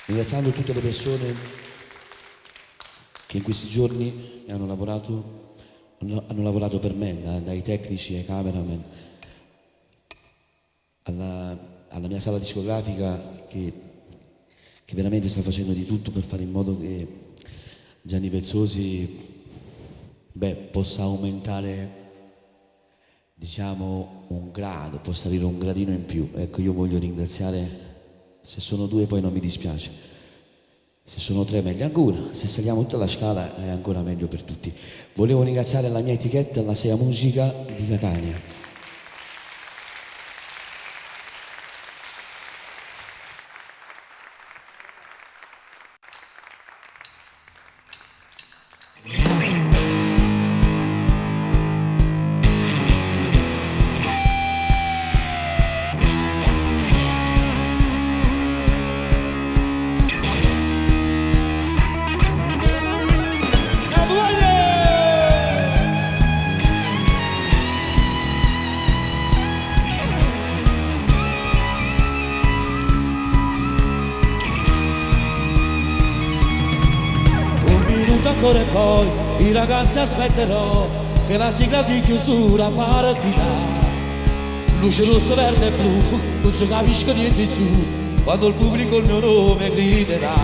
ringraziando tutte le persone che in questi giorni hanno lavorato per me, dai tecnici ai cameraman, alla mia sala discografica che veramente sta facendo di tutto per fare in modo che Gianni Vezzosi possa aumentare, diciamo, un grado, possa salire un gradino in più. Ecco, io voglio ringraziare, se sono due poi non mi dispiace, se sono tre meglio ancora, se saliamo tutta la scala è ancora meglio per tutti. Volevo ringraziare la mia etichetta, la Sea Musica di Catania. Ancora e poi i ragazzi aspetterò che la sigla di chiusura partirà. Luce rossa, verde e blu, non si capisce niente più quando il pubblico il mio nome griderà.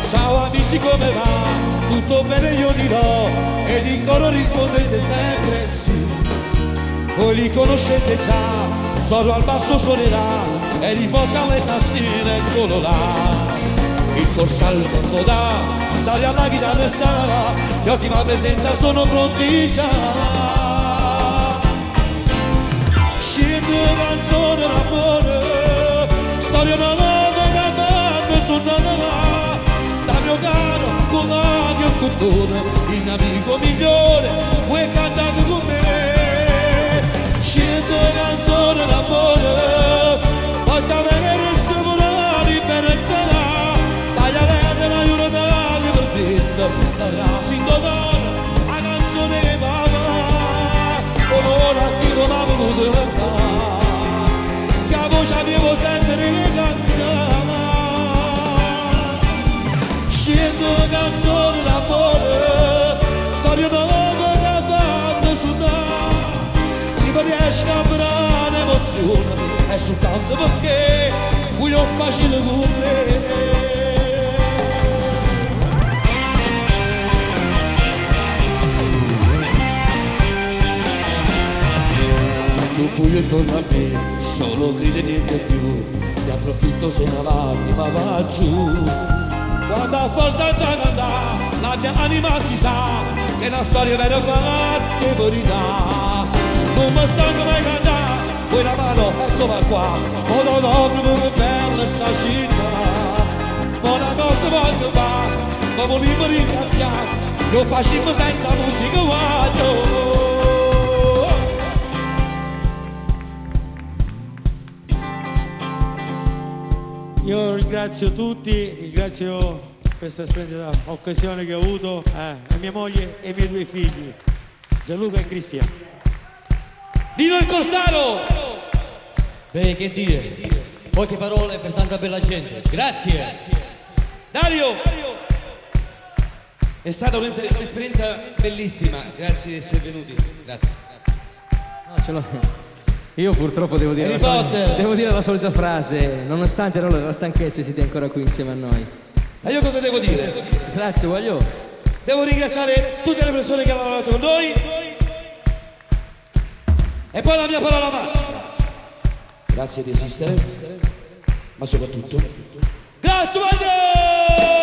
Ciao amici, come va? Tutto bene io dirò ed in coro rispondete sempre sì. Voi li conoscete già, solo al basso suonerà e riporta le tastiere, eccolo là. Il corsale tempo dà, dare alla chitarra e sarà, di ottima presenza sono pronti già. Scende canzone d'amore, storia nuova che vanno suonata, da mio caro con l'odio e condone, il amico migliore, vuoi cantare con me. Scende canzone d'amore, poi da vedere se vorrà libertà. La rasi in dogana, la canzone che mamma, onore a chi non ha voluto cantare, che la voce avevo sentire che cantava. Scendo canzone d'amore, storia nuova che fanno suonare, si riesce a cambiare emozione, è soltanto perché qui ho facile con me. Buio intorno a me, solo grida e niente più, ne approfitto se una lacrima va giù. Quando a forza già cantà, la mia anima si sa, che è una storia vera fatta di verità. Non mi sa come cantare, poi la mano, eccola qua, fotografico che bella sta città. Ma una cosa voglio fare, ma volevo ringraziare, lo facciamo senza musica voglio. Io ringrazio tutti, ringrazio questa splendida occasione che ho avuto, mia moglie e i miei due figli, Gianluca e Cristian. Viva il Corsaro! Beh, che dire, poche parole per tanta bella gente. Grazie! Dario! È stata un'esperienza bellissima, grazie di essere venuti. Grazie. No, ce l'ho. Io purtroppo devo dire la solita frase, nonostante la stanchezza siete ancora qui insieme a noi. E io cosa devo dire? Grazie, voglio. Devo ringraziare tutte le persone che hanno lavorato con noi e poi la mia parola magica. Grazie di esistere, ma soprattutto grazie, Mario!